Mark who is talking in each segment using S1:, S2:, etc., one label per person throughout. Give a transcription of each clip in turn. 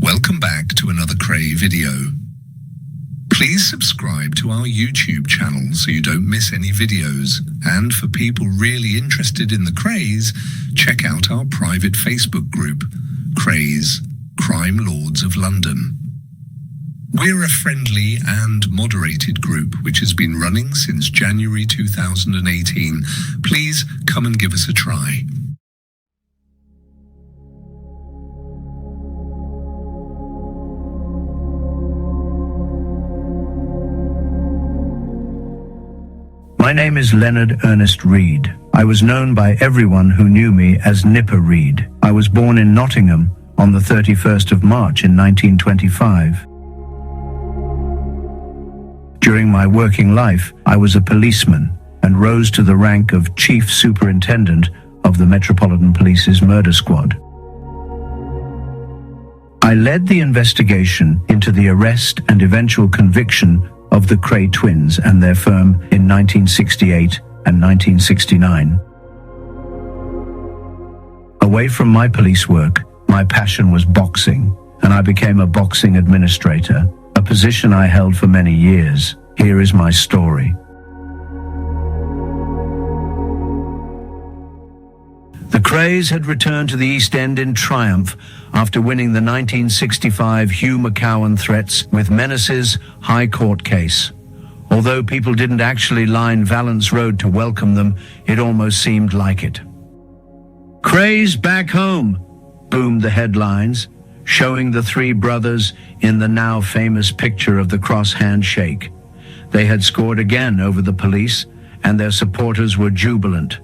S1: Welcome back to another Kray video. Please subscribe to our YouTube channel so you don't miss any videos. And for people really interested in the Krays, check out our private Facebook group, Krays, Crime Lords of London. We're a friendly and moderated group which has been running since January 2018. Please come and give us a try.
S2: My name is Leonard Ernest Reed. I was known by everyone who knew me as Nipper Reed. I was born in Nottingham on the 31st of March in 1925. During my working life, I was a policeman and rose to the rank of Chief Superintendent of the Metropolitan Police's Murder Squad. I led the investigation into the arrest and eventual conviction of the Kray twins and their firm in 1968 and 1969. Away from my police work, my passion was boxing, and I became a boxing administrator, a position I held for many years. Here is my story. The Krays had returned to the East End in triumph after winning the 1965 Hugh McCowan threats with Menace's High Court case. Although people didn't actually line Valence Road to welcome them, it almost seemed like it. "Krays back home," boomed the headlines, showing the three brothers in the now famous picture of the cross handshake. They had scored again over the police, and their supporters were jubilant.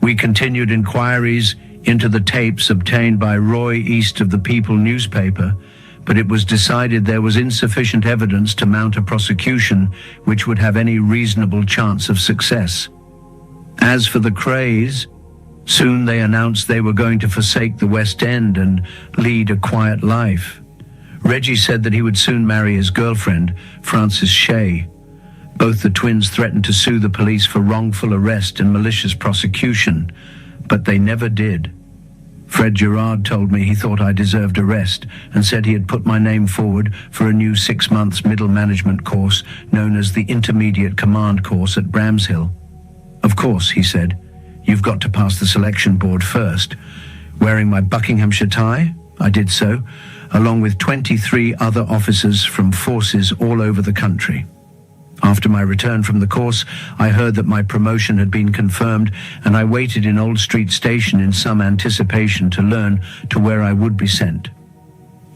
S2: We continued inquiries into the tapes obtained by Roy East of the People newspaper, but it was decided there was insufficient evidence to mount a prosecution which would have any reasonable chance of success. As for the Krays, soon they announced they were going to forsake the West End and lead a quiet life. Reggie said that he would soon marry his girlfriend, Frances Shea. Both the twins threatened to sue the police for wrongful arrest and malicious prosecution, but they never did. Fred Gerard told me he thought I deserved arrest and said he had put my name forward for a new 6 months middle management course known as the Intermediate Command Course at Bramshill. "Of course," he said, "you've got to pass the selection board first." Wearing my Buckinghamshire tie, I did so, along with 23 other officers from forces all over the country. After my return from the course, I heard that my promotion had been confirmed, and I waited in Old Street Station in some anticipation to learn to where I would be sent.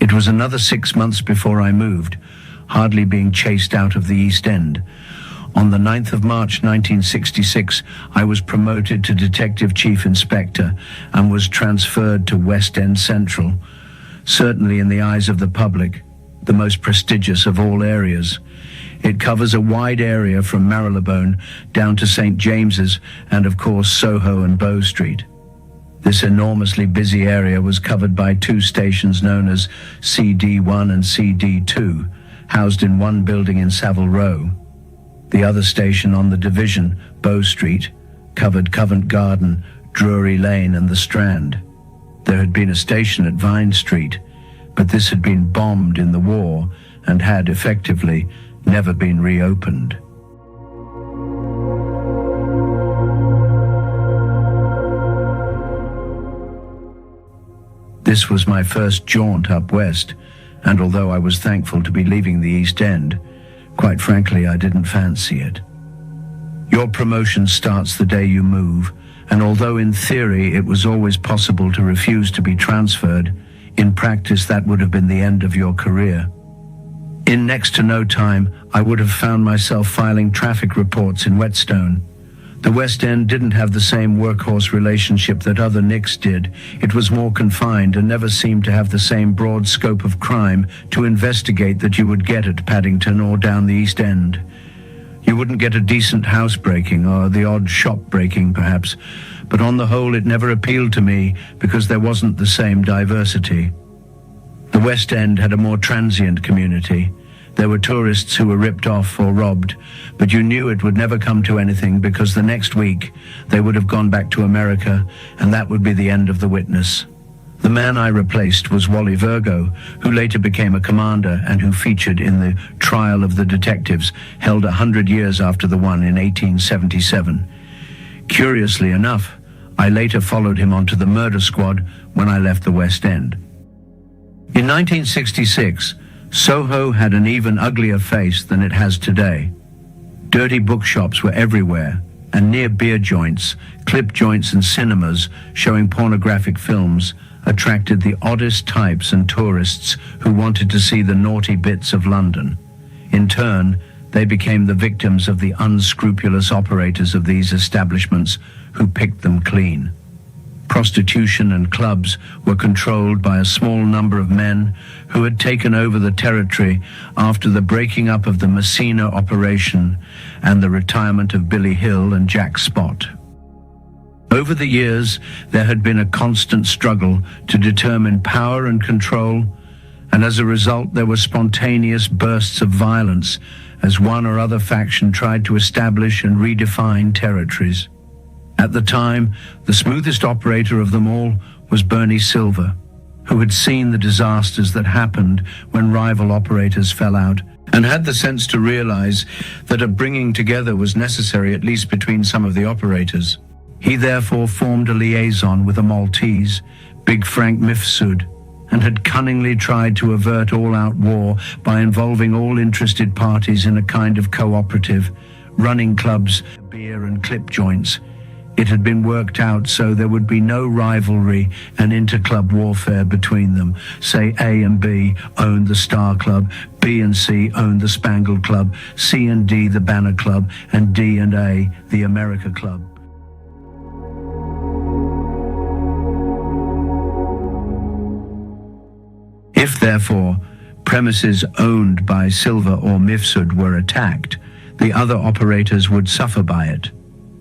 S2: It was another 6 months before I moved, hardly being chased out of the East End. On the 9th of March 1966, I was promoted to Detective Chief Inspector and was transferred to West End Central, certainly in the eyes of the public, the most prestigious of all areas. It covers a wide area from Marylebone down to St. James's and, of course, Soho and Bow Street. This enormously busy area was covered by two stations known as CD1 and CD2, housed in one building in Savile Row. The other station on the division, Bow Street, covered Covent Garden, Drury Lane and the Strand. There had been a station at Vine Street, but this had been bombed in the war and had effectively never been reopened. This was my first jaunt up west, and although I was thankful to be leaving the East End, quite frankly, I didn't fancy it. Your promotion starts the day you move, and although in theory it was always possible to refuse to be transferred, in practice that would have been the end of your career. In next to no time, I would have found myself filing traffic reports in Whetstone. The West End didn't have the same workhorse relationship that other nicks did. It was more confined and never seemed to have the same broad scope of crime to investigate that you would get at Paddington or down the East End. You wouldn't get a decent housebreaking or the odd shop breaking, perhaps, but on the whole it never appealed to me because there wasn't the same diversity. The West End had a more transient community. There were tourists who were ripped off or robbed, but you knew it would never come to anything because the next week they would have gone back to America, and that would be the end of the witness. The man I replaced was Wally Virgo, who later became a commander and who featured in the Trial of the Detectives, held 100 years after the one in 1877. Curiously enough, I later followed him onto the murder squad when I left the West End. In 1966, Soho had an even uglier face than it has today. Dirty bookshops were everywhere, and near beer joints, clip joints and cinemas showing pornographic films attracted the oddest types and tourists who wanted to see the naughty bits of London. In turn, they became the victims of the unscrupulous operators of these establishments who picked them clean. Prostitution and clubs were controlled by a small number of men who had taken over the territory after the breaking up of the Messina operation and the retirement of Billy Hill and Jack Spot. Over the years, there had been a constant struggle to determine power and control, and as a result there were spontaneous bursts of violence as one or other faction tried to establish and redefine territories. At the time, the smoothest operator of them all was Bernie Silver, who had seen the disasters that happened when rival operators fell out, and had the sense to realize that a bringing together was necessary, at least between some of the operators. He therefore formed a liaison with a Maltese, Big Frank Mifsud, and had cunningly tried to avert all-out war by involving all interested parties in a kind of cooperative, running clubs, beer and clip joints. It had been worked out so there would be no rivalry and inter-club warfare between them. Say A and B owned the Star Club, B and C owned the Spangled Club, C and D the Banner Club, and D and A the America Club. If, therefore, premises owned by Silver or Mifsud were attacked, the other operators would suffer by it.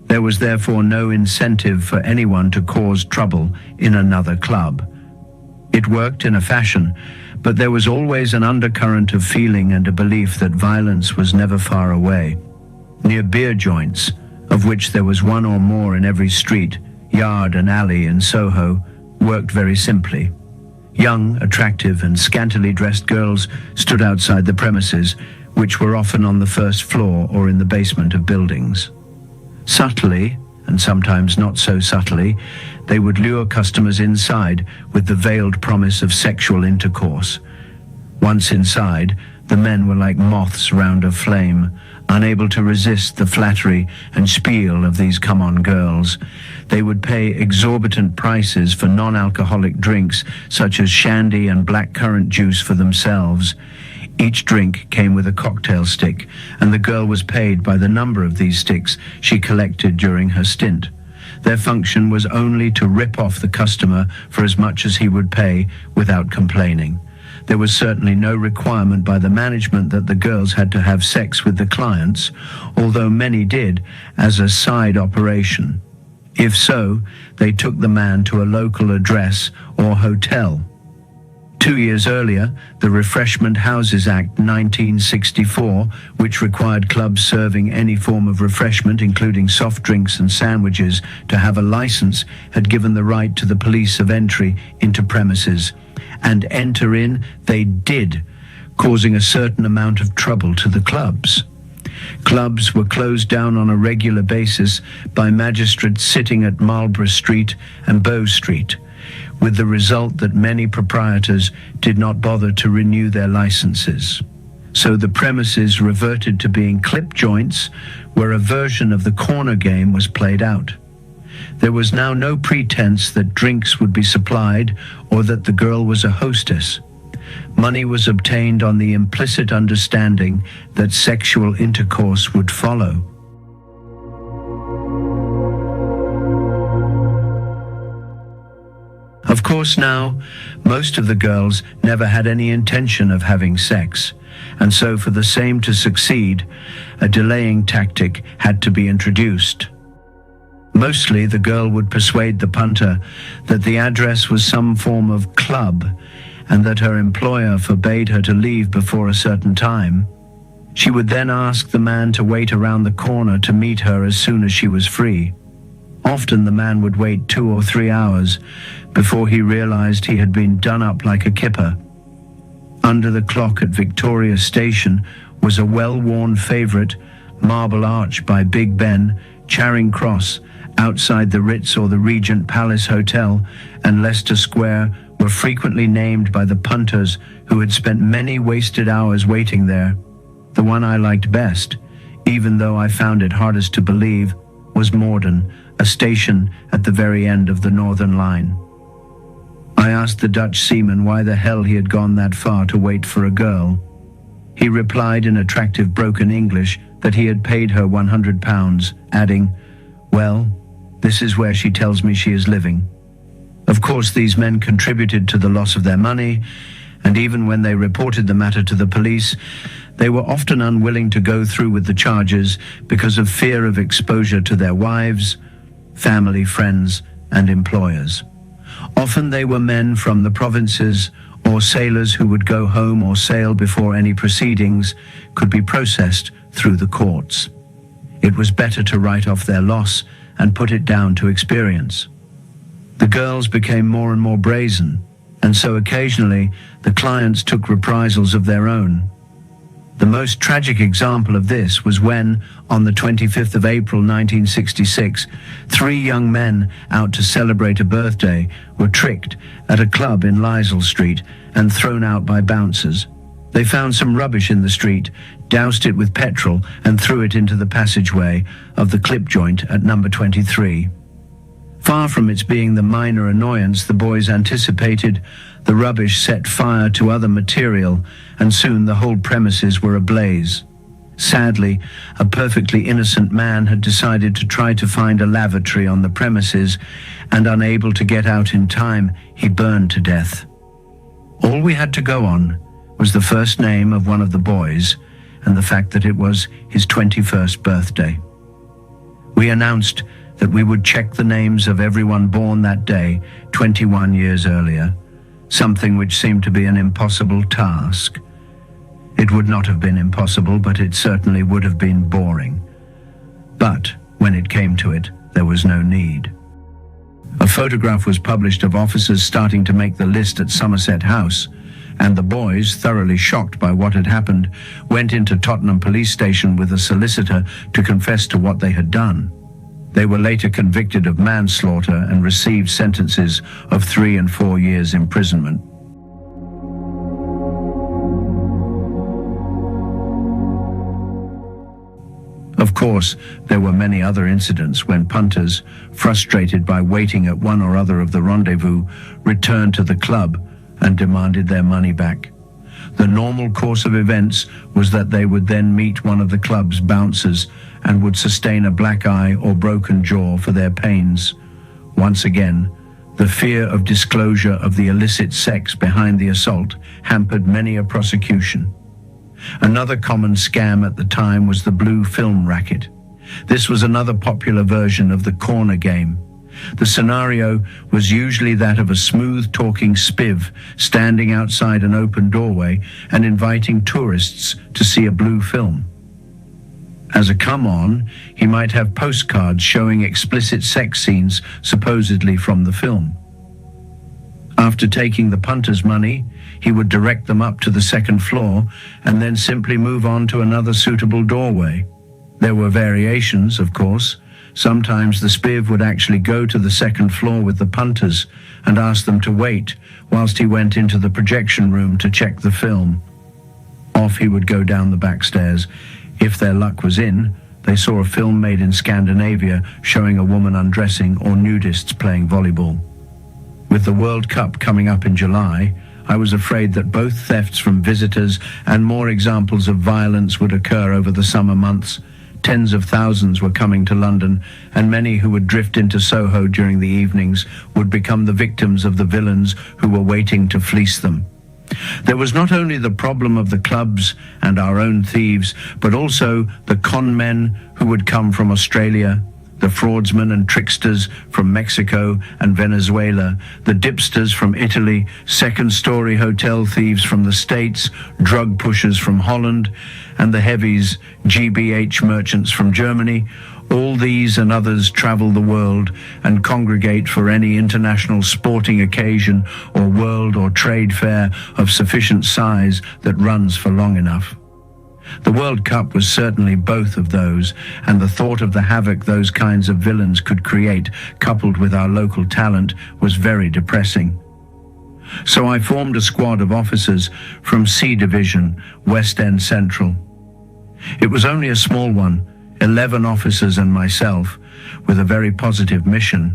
S2: There was therefore no incentive for anyone to cause trouble in another club. It worked in a fashion, but there was always an undercurrent of feeling and a belief that violence was never far away. Near beer joints, of which there was one or more in every street, yard and alley in Soho, worked very simply. Young, attractive and scantily dressed girls stood outside the premises, which were often on the first floor or in the basement of buildings. Subtly, and sometimes not so subtly, they would lure customers inside with the veiled promise of sexual intercourse. Once inside, the men were like moths round a flame, unable to resist the flattery and spiel of these come-on girls. They would pay exorbitant prices for non-alcoholic drinks such as shandy and blackcurrant juice for themselves. Each drink came with a cocktail stick, and the girl was paid by the number of these sticks she collected during her stint. Their function was only to rip off the customer for as much as he would pay without complaining. There was certainly no requirement by the management that the girls had to have sex with the clients, although many did as a side operation. If so, they took the man to a local address or hotel. 2 years earlier, the Refreshment Houses Act 1964, which required clubs serving any form of refreshment, including soft drinks and sandwiches, to have a license, had given the right to the police of entry into premises. And enter in they did, causing a certain amount of trouble to the clubs. Clubs were closed down on a regular basis by magistrates sitting at Marlborough Street and Bow Street, with the result that many proprietors did not bother to renew their licenses. So the premises reverted to being clip joints, where a version of the corner game was played out. There was now no pretense that drinks would be supplied or that the girl was a hostess. Money was obtained on the implicit understanding that sexual intercourse would follow. Of course now, most of the girls never had any intention of having sex, and so for the same to succeed, a delaying tactic had to be introduced. Mostly the girl would persuade the punter that the address was some form of club and that her employer forbade her to leave before a certain time. She would then ask the man to wait around the corner to meet her as soon as she was free. Often the man would wait 2 or 3 hours before he realized he had been done up like a kipper. Under the clock at Victoria Station was a well-worn favourite, Marble Arch by Big Ben, Charing Cross, outside the Ritz or the Regent Palace Hotel, and Leicester Square were frequently named by the punters who had spent many wasted hours waiting there. The one I liked best, even though I found it hardest to believe, was Morden, a station at the very end of the Northern Line. I asked the Dutch seaman why the hell he had gone that far to wait for a girl. He replied in attractive broken English that he had paid her £100, adding, "Well, this is where she tells me she is living." Of course, these men contributed to the loss of their money, and even when they reported the matter to the police, they were often unwilling to go through with the charges because of fear of exposure to their wives, family, friends, and employers. Often they were men from the provinces or sailors who would go home or sail before any proceedings could be processed through the courts. It was better to write off their loss and put it down to experience. The girls became more and more brazen, and so occasionally the clients took reprisals of their own. The most tragic example of this was when, on the 25th of April 1966, 3 young men out to celebrate a birthday were tricked at a club in Lisle Street and thrown out by bouncers. They found some rubbish in the street, doused it with petrol and threw it into the passageway of the clip joint at number 23. Far from its being the minor annoyance the boys anticipated, the rubbish set fire to other material, and soon the whole premises were ablaze. Sadly, a perfectly innocent man had decided to try to find a lavatory on the premises, and unable to get out in time, he burned to death. All we had to go on was the first name of one of the boys, and the fact that it was his 21st birthday. We announced that we would check the names of everyone born that day, 21 years earlier, something which seemed to be an impossible task. It would not have been impossible, but it certainly would have been boring. But when it came to it, there was no need. A photograph was published of officers starting to make the list at Somerset House, and the boys, thoroughly shocked by what had happened, went into Tottenham police station with a solicitor to confess to what they had done. They were later convicted of manslaughter and received sentences of 3 and 4 years imprisonment. Of course, there were many other incidents when punters, frustrated by waiting at one or other of the rendezvous, returned to the club and demanded their money back. The normal course of events was that they would then meet one of the club's bouncers and would sustain a black eye or broken jaw for their pains. Once again, the fear of disclosure of the illicit sex behind the assault hampered many a prosecution. Another common scam at the time was the blue film racket. This was another popular version of the corner game. The scenario was usually that of a smooth-talking spiv standing outside an open doorway and inviting tourists to see a blue film. As a come-on, he might have postcards showing explicit sex scenes supposedly from the film. After taking the punter's money, he would direct them up to the second floor and then simply move on to another suitable doorway. There were variations, of course. Sometimes the spiv would actually go to the second floor with the punters and ask them to wait whilst he went into the projection room to check the film. Off he would go down the back stairs. If their luck was in, they saw a film made in Scandinavia showing a woman undressing or nudists playing volleyball. With the World Cup coming up in July, I was afraid that both thefts from visitors and more examples of violence would occur over the summer months. Tens of thousands were coming to London, and many who would drift into Soho during the evenings would become the victims of the villains who were waiting to fleece them. There was not only the problem of the clubs and our own thieves, but also the con men who would come from Australia, The fraudsmen and tricksters from Mexico and Venezuela, the dipsters from Italy, second-story hotel thieves from the States, drug pushers from Holland, and the heavies, GBH merchants from Germany, all these and others travel the world and congregate for any international sporting occasion or world or trade fair of sufficient size that runs for long enough. The World Cup was certainly both of those, and the thought of the havoc those kinds of villains could create, coupled with our local talent, was very depressing. So I formed a squad of officers from C Division, West End Central. It was only a small one, 11 officers and myself, with a very positive mission: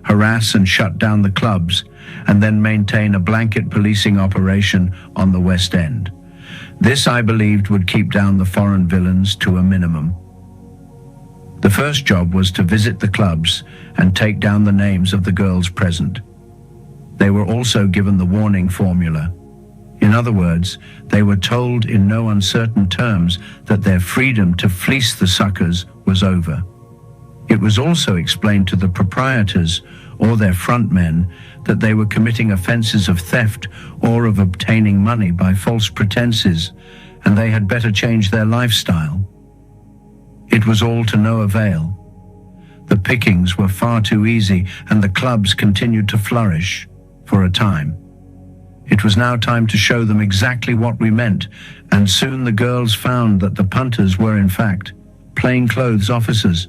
S2: harass and shut down the clubs, and then maintain a blanket policing operation on the West End. This, I believed, would keep down the foreign villains to a minimum. The first job was to visit the clubs and take down the names of the girls present. They were also given the warning formula. In other words, they were told in no uncertain terms that their freedom to fleece the suckers was over. It was also explained to the proprietors or their front men that they were committing offenses of theft or of obtaining money by false pretenses, and they had better change their lifestyle. It was all to no avail. The pickings were far too easy, and the clubs continued to flourish for a time. It was now time to show them exactly what we meant, and soon the girls found that the punters were in fact plainclothes officers.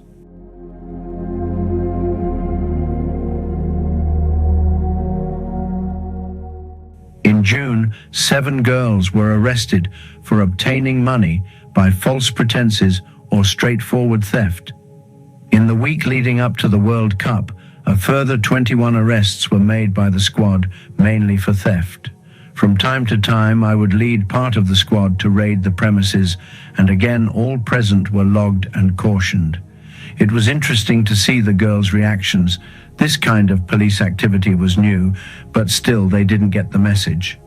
S2: In June, 7 girls were arrested for obtaining money by false pretenses or straightforward theft. In the week leading up to the World Cup, a further 21 arrests were made by the squad, mainly for theft. From time to time, I would lead part of the squad to raid the premises, and again all present were logged and cautioned. It was interesting to see the girls' reactions. This kind of police activity was new, but still they didn't get the message.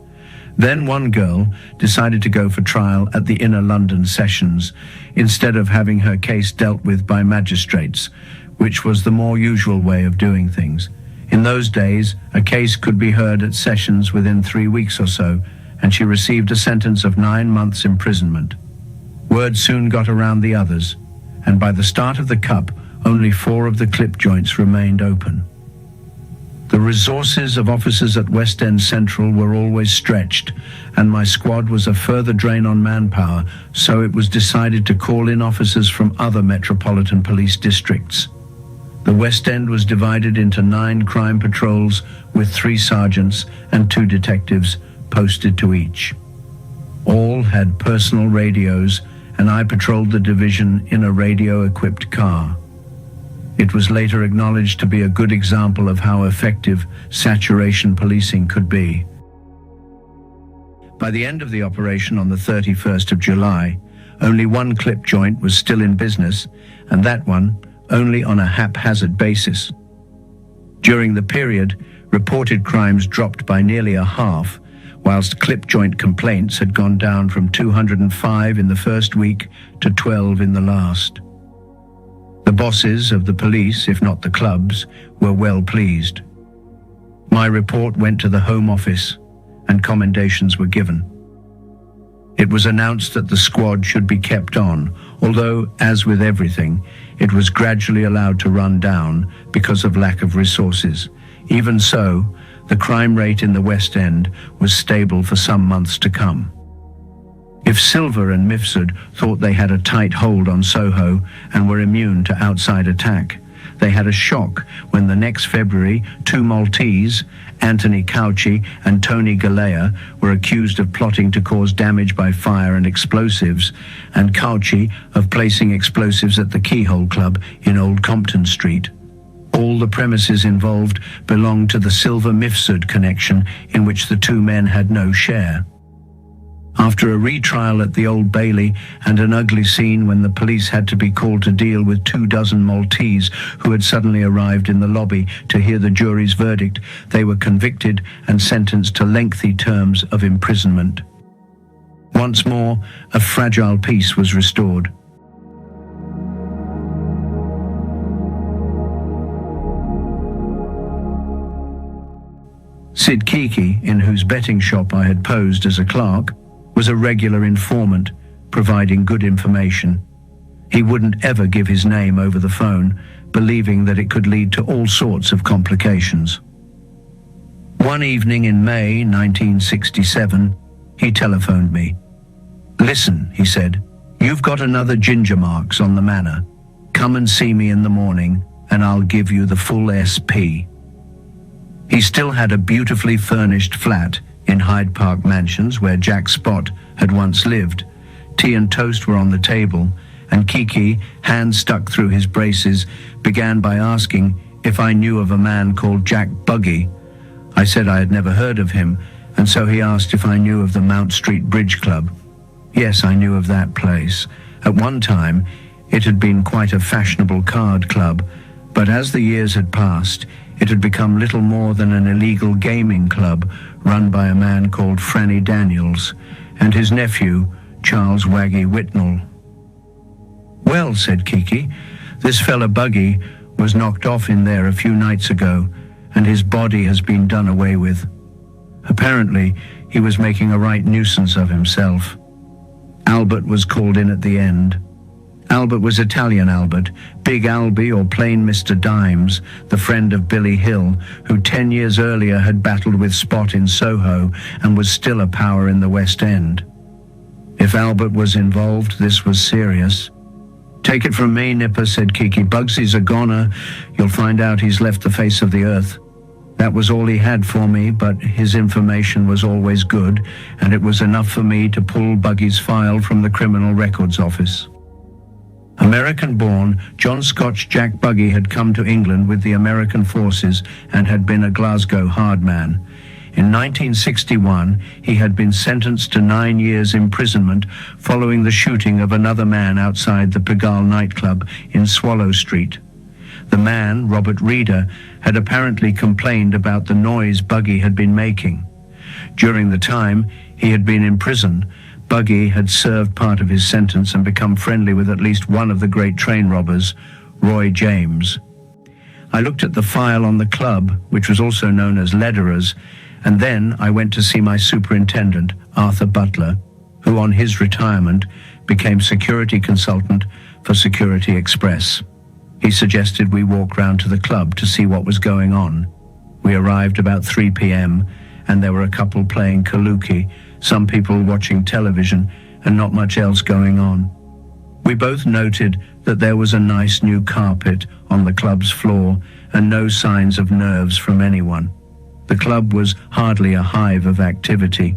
S2: Then one girl decided to go for trial at the Inner London Sessions, instead of having her case dealt with by magistrates, which was the more usual way of doing things. In those days, a case could be heard at Sessions within 3 weeks or so, and she received a sentence of 9 months imprisonment. Word soon got around the others, and by the start of the Cup, only 4 of the clip joints remained open. The resources of officers at West End Central were always stretched, and my squad was a further drain on manpower, so it was decided to call in officers from other metropolitan police districts. The West End was divided into 9 crime patrols with 3 sergeants and 2 detectives posted to each. All had personal radios, and I patrolled the division in a radio-equipped car. It was later acknowledged to be a good example of how effective saturation policing could be. By the end of the operation on the 31st of July, only 1 clip joint was still in business, and that one only on a haphazard basis. During the period, reported crimes dropped by nearly a half, whilst clip joint complaints had gone down from 205 in the first week to 12 in the last. The bosses of the police, if not the clubs, were well pleased. My report went to the Home Office, and commendations were given. It was announced that the squad should be kept on, although, as with everything, it was gradually allowed to run down because of lack of resources. Even so, the crime rate in the West End was stable for some months to come. If Silver and Mifsud thought they had a tight hold on Soho and were immune to outside attack, they had a shock when the next February 2 Maltese, Anthony Cauchi and Tony Galea, were accused of plotting to cause damage by fire and explosives, and Cauchi of placing explosives at the Keyhole Club in Old Compton Street. All the premises involved belonged to the Silver-Mifsud connection, in which the 2 men had no share. After a retrial at the Old Bailey and an ugly scene when the police had to be called to deal with 24 Maltese who had suddenly arrived in the lobby to hear the jury's verdict, they were convicted and sentenced to lengthy terms of imprisonment. Once more, a fragile peace was restored. Sid Kiki, in whose betting shop I had posed as a clerk, was a regular informant, providing good information. He wouldn't ever give his name over the phone, believing that it could lead to all sorts of complications. One evening in May 1967, he telephoned me. "Listen," he said, "you've got another ginger marks on the manor. Come and see me in the morning, and I'll give you the full SP." He still had a beautifully furnished flat in Hyde Park Mansions where Jack Spot had once lived. Tea and toast were on the table, and Kiki, hands stuck through his braces, began by asking if I knew of a man called Jack Buggy. I said I had never heard of him, and so he asked if I knew of the Mount Street Bridge Club. Yes, I knew of that place. At one time, it had been quite a fashionable card club, but as the years had passed, it had become little more than an illegal gaming club run by a man called Franny Daniels and his nephew, Charles Waggy Whitnall. "Well," said Kiki, "this fella Buggy was knocked off in there a few nights ago, and his body has been done away with. Apparently, he was making a right nuisance of himself." Albert was called in at the end. Albert was Italian Albert, Big Albie or plain Mr. Dimes, the friend of Billy Hill, who 10 years earlier had battled with Spot in Soho and was still a power in the West End. If Albert was involved, this was serious. "Take it from me, Nipper," said Kiki. "Bugsy's a goner. You'll find out he's left the face of the earth." That was all he had for me, but his information was always good, and it was enough for me to pull Buggy's file from the Criminal Records Office. American-born, John Scotch Jack Buggy had come to England with the American forces and had been a Glasgow hard man. In 1961, he had been sentenced to 9 years imprisonment following the shooting of another man outside the Pigalle nightclub in Swallow Street. The man, Robert Reeder, had apparently complained about the noise Buggy had been making. During the time he had been in prison, Buggy had served part of his sentence and become friendly with at least one of the great train robbers, Roy James. I looked at the file on the club, which was also known as Lederer's, and then I went to see my superintendent, Arthur Butler, who on his retirement became security consultant for Security Express. He suggested we walk round to the club to see what was going on. We arrived about 3 p.m, and there were a couple playing kaluki, some people watching television, and not much else going on. We both noted that there was a nice new carpet on the club's floor and no signs of nerves from anyone. The club was hardly a hive of activity.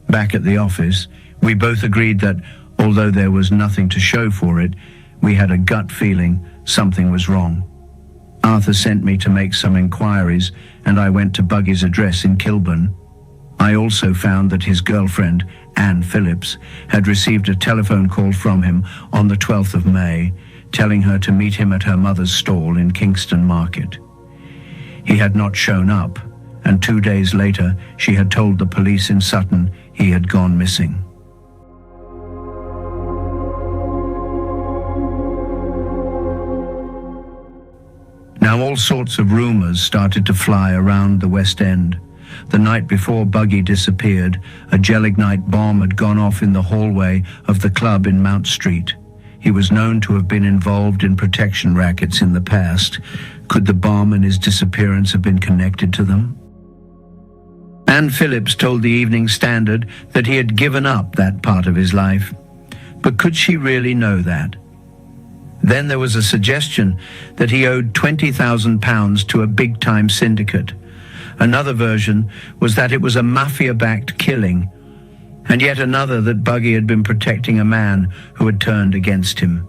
S2: Back at the office, we both agreed that, although there was nothing to show for it, we had a gut feeling something was wrong. Arthur sent me to make some inquiries, and I went to Buggy's address in Kilburn. I also found that his girlfriend, Anne Phillips, had received a telephone call from him on the 12th of May, telling her to meet him at her mother's stall in Kingston Market. He had not shown up, and 2 days later she had told the police in Sutton he had gone missing. Now all sorts of rumors started to fly around the West End. The night before Buggy disappeared, a gelignite bomb had gone off in the hallway of the club in Mount Street. He was known to have been involved in protection rackets in the past. Could the bomb and his disappearance have been connected to them? Anne Phillips told the Evening Standard that he had given up that part of his life. But could she really know that? Then there was a suggestion that he owed £20,000 to a big-time syndicate. Another version was that it was a mafia-backed killing, and yet another that Buggy had been protecting a man who had turned against him.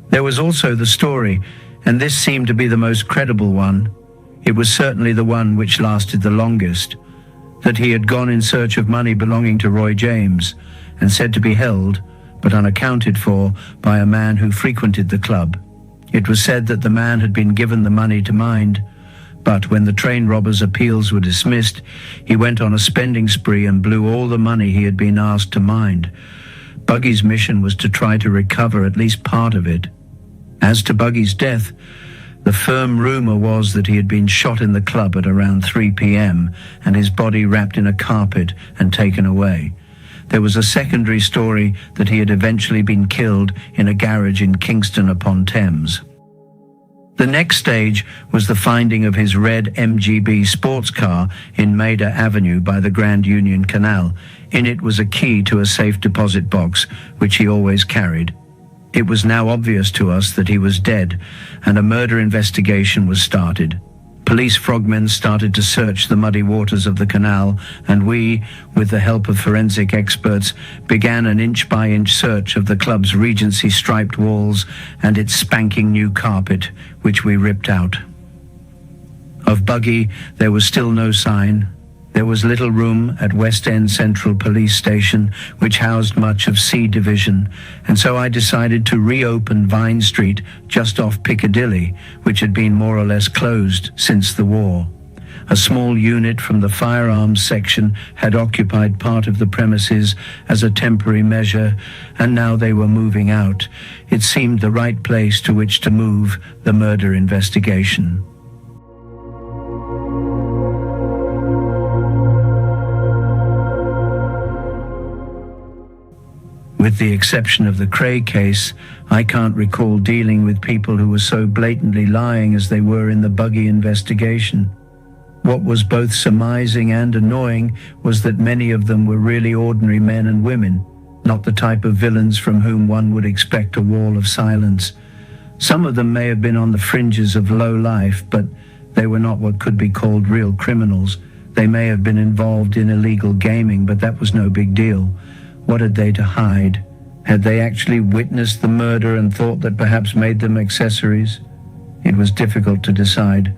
S2: There was also the story, and this seemed to be the most credible one. It was certainly the one which lasted the longest, that he had gone in search of money belonging to Roy James, and said to be held, but unaccounted for, by a man who frequented the club. It was said that the man had been given the money to mind, but when the train robber's appeals were dismissed, he went on a spending spree and blew all the money he had been asked to mind. Buggy's mission was to try to recover at least part of it. As to Buggy's death, The firm rumor was that he had been shot in the club at around 3 p.m. and his body wrapped in a carpet and taken away. There was a secondary story that he had eventually been killed in a garage in Kingston upon Thames. The next stage was the finding of his red MGB sports car in Maida Avenue by the Grand Union Canal. In it was a key to a safe deposit box, which he always carried. It was now obvious to us that he was dead, and a murder investigation was started. Police frogmen started to search the muddy waters of the canal, and we, with the help of forensic experts, began an inch-by-inch search of the club's Regency striped walls and its spanking new carpet, which we ripped out. Of Buggy, there was still no sign. There was little room at West End Central Police Station, which housed much of C Division, and so I decided to reopen Vine Street just off Piccadilly, which had been more or less closed since the war. A small unit from the firearms section had occupied part of the premises as a temporary measure, and now they were moving out. It seemed the right place to which to move the murder investigation. With the exception of the Kray case, I can't recall dealing with people who were so blatantly lying as they were in the Buggy investigation. What was both surmising and annoying was that many of them were really ordinary men and women, not the type of villains from whom one would expect a wall of silence. Some of them may have been on the fringes of low life, but they were not what could be called real criminals. They may have been involved in illegal gaming, but that was no big deal. What had they to hide? Had they actually witnessed the murder and thought that perhaps made them accessories? It was difficult to decide,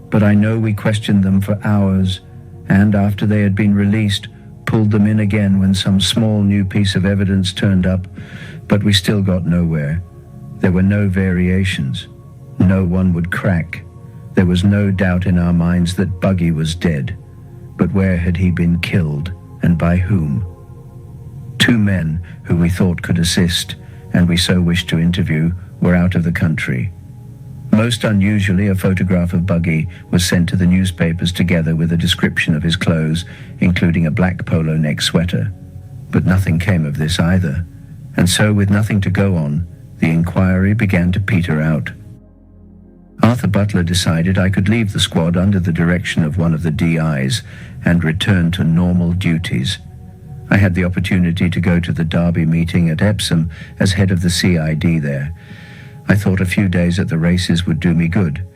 S2: but I know we questioned them for hours, and after they had been released, pulled them in again when some small new piece of evidence turned up, but we still got nowhere. There were no variations. No one would crack. There was no doubt in our minds that Buggy was dead, but where had he been killed, and by whom? 2 men who we thought could assist, and we so wished to interview, were out of the country. Most unusually, a photograph of Buggy was sent to the newspapers together with a description of his clothes, including a black polo neck sweater. But nothing came of this either, and so with nothing to go on, the inquiry began to peter out. Arthur Butler decided I could leave the squad under the direction of one of the DIs and return to normal duties. I had the opportunity to go to the Derby meeting at Epsom as head of the CID there. I thought a few days at the races would do me good.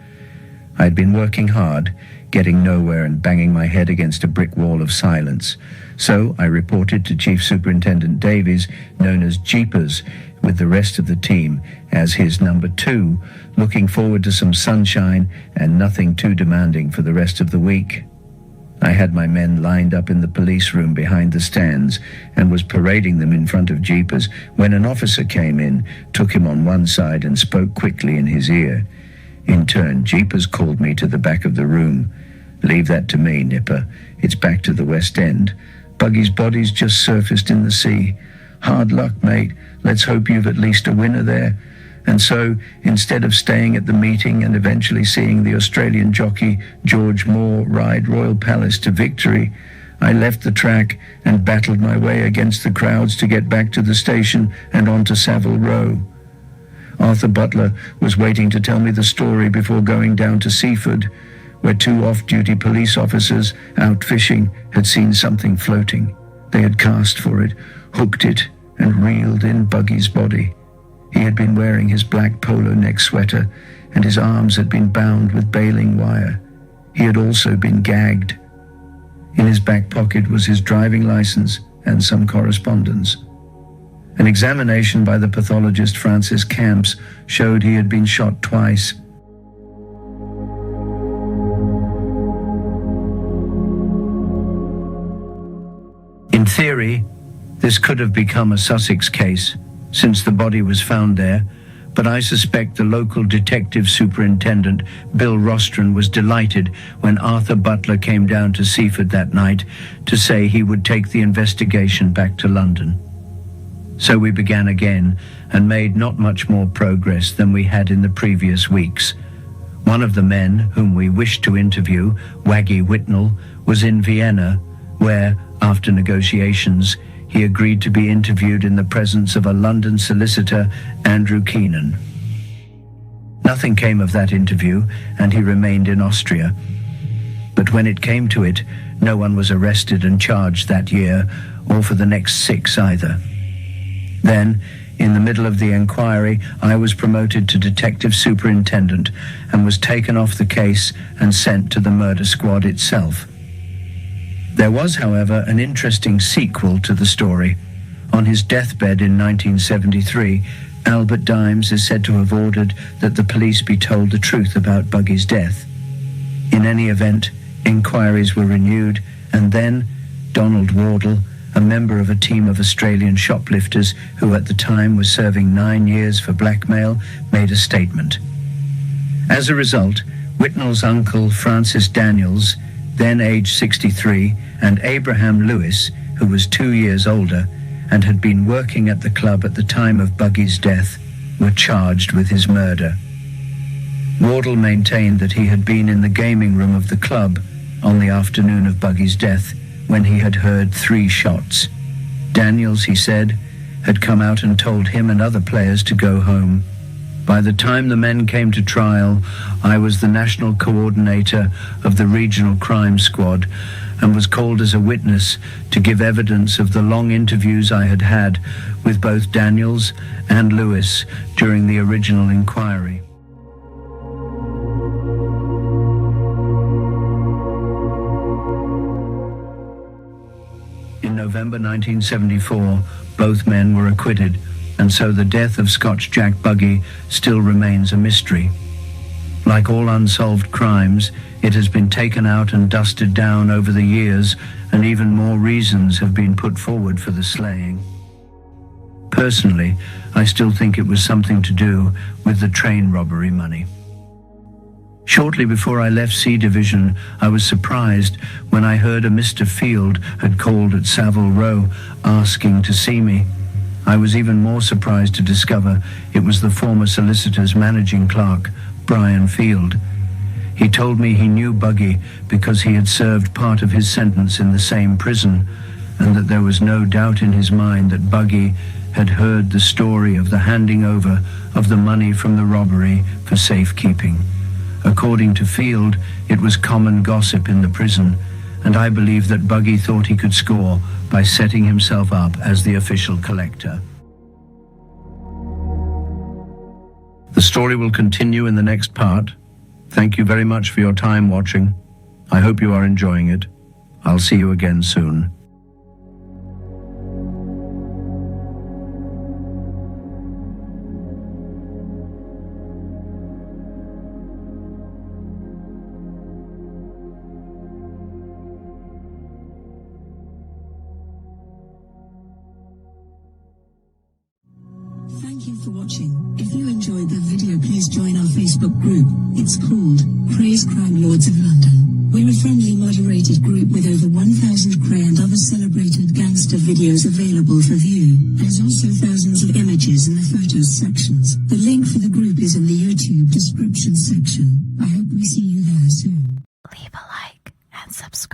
S2: I had been working hard, getting nowhere and banging my head against a brick wall of silence. So I reported to Chief Superintendent Davies, known as Jeepers, with the rest of the team as his number 2, looking forward to some sunshine and nothing too demanding for the rest of the week. I had my men lined up in the police room behind the stands and was parading them in front of Jeepers when an officer came in, took him on one side and spoke quickly in his ear. In turn, Jeepers called me to the back of the room. "Leave that to me, Nipper. It's back to the West End. Buggy's body's just surfaced in the sea. Hard luck, mate. Let's hope you've at least a winner there." And so, instead of staying at the meeting and eventually seeing the Australian jockey George Moore ride Royal Palace to victory, I left the track and battled my way against the crowds to get back to the station and onto Savile Row. Arthur Butler was waiting to tell me the story before going down to Seaford, where 2 off-duty police officers out fishing had seen something floating. They had cast for it, hooked it, and reeled in Buggy's body. He had been wearing his black polo neck sweater, and his arms had been bound with baling wire. He had also been gagged. In his back pocket was his driving license and some correspondence. An examination by the pathologist Francis Camps showed he had been shot twice. In theory, this could have become a Sussex case, since the body was found there, but I suspect the local detective superintendent, Bill Rostron, was delighted when Arthur Butler came down to Seaford that night to say he would take the investigation back to London. So we began again and made not much more progress than we had in the previous weeks. One of the men whom we wished to interview, Waggy Whitnell, was in Vienna, where, after negotiations, he agreed to be interviewed in the presence of a London solicitor, Andrew Keenan. Nothing came of that interview, and he remained in Austria. But when it came to it, no one was arrested and charged that year, or for the next 6 either. Then, in the middle of the inquiry, I was promoted to detective superintendent and was taken off the case and sent to the murder squad itself. There was, however, an interesting sequel to the story. On his deathbed in 1973, Albert Dimes is said to have ordered that the police be told the truth about Buggy's death. In any event, inquiries were renewed, and then Donald Wardle, a member of a team of Australian shoplifters who at the time was serving 9 years for blackmail, made a statement. As a result, Whitnell's uncle Francis Daniels, then aged 63, and Abraham Lewis, who was 2 years older and had been working at the club at the time of Buggy's death, were charged with his murder. Wardle maintained that he had been in the gaming room of the club on the afternoon of Buggy's death when he had heard 3 shots. Daniels, he said, had come out and told him and other players to go home. By the time the men came to trial, I was the national coordinator of the regional crime squad and was called as a witness to give evidence of the long interviews I had had with both Daniels and Lewis during the original inquiry. In November 1974, both men were acquitted, and so the death of Scotch Jack Buggy still remains a mystery. Like all unsolved crimes, it has been taken out and dusted down over the years, and even more reasons have been put forward for the slaying. Personally, I still think it was something to do with the train robbery money. Shortly before I left C Division, I was surprised when I heard a Mr. Field had called at Savile Row asking to see me. I was even more surprised to discover it was the former solicitor's managing clerk, Brian Field. He told me he knew Buggy because he had served part of his sentence in the same prison, and that there was no doubt in his mind that Buggy had heard the story of the handing over of the money from the robbery for safekeeping. According to Field, it was common gossip in the prison, and I believe that Buggy thought he could score by setting himself up as the official collector. The story will continue in the next part. Thank you very much for your time watching. I hope you are enjoying it. I'll see you again soon.
S3: Thank you for watching. If you enjoyed the video, please join our Facebook group. It's called Krays Crime Lords of London. We're a friendly moderated group with over 1,000 Kray and other celebrated gangster videos available for view. There's also thousands of images in the photos sections. The link for the group is in the YouTube description section. I hope we see you there soon.
S4: Leave a like and subscribe.